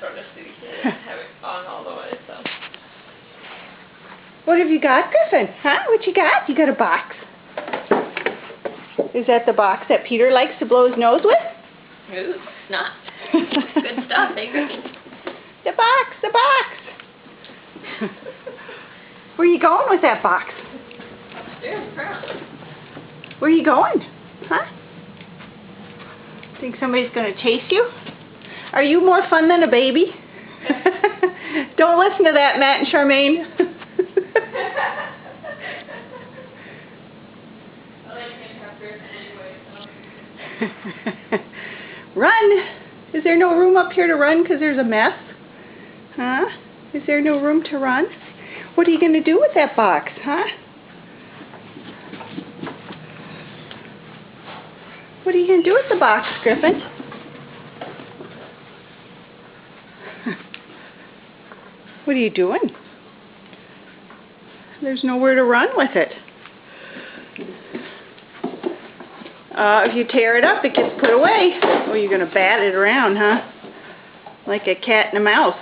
sort of so you can have it on all the way, so. What have you got, Griffin? Huh? What you got? You got a box. Is that the box that Peter likes to blow his nose with? Ooh, snot. Good stuff, eh, Griffin? The box, the box. Where are you going with that box? Upstairs, apparently. Where are you going? Huh? Think somebody's going to chase you? Are you more fun than a baby? Don't listen to that, Matt and Charmaine. I like him to have Griffin anyway, so. Run! Is there no room up here to run because there's a mess? Huh? Is there no room to run? What are you going to do with that box, huh? What are you going to do with the box, Griffin? What are you doing? There's nowhere to run with it. If you tear it up, it gets put away. Oh, you're going to bat it around, huh? Like a cat and a mouse.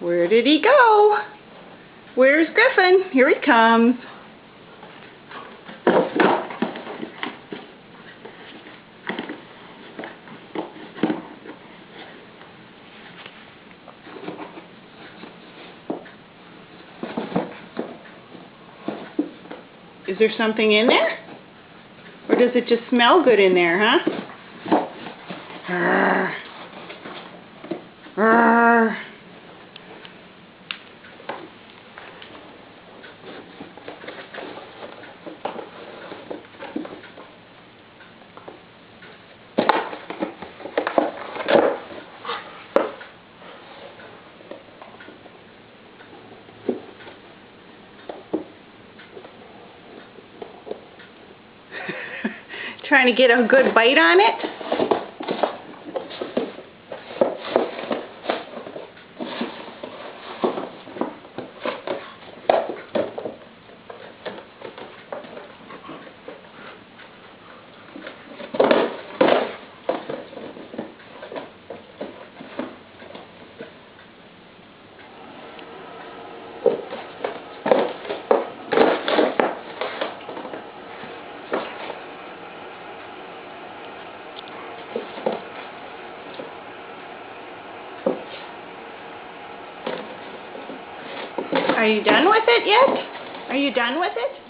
Where did he go? Where's Griffin? Here he comes. Is there something in there? Or does it just smell good in there, huh? Arr. Arr. Trying to get a good bite on it? Are you done with it yet? Are you done with it?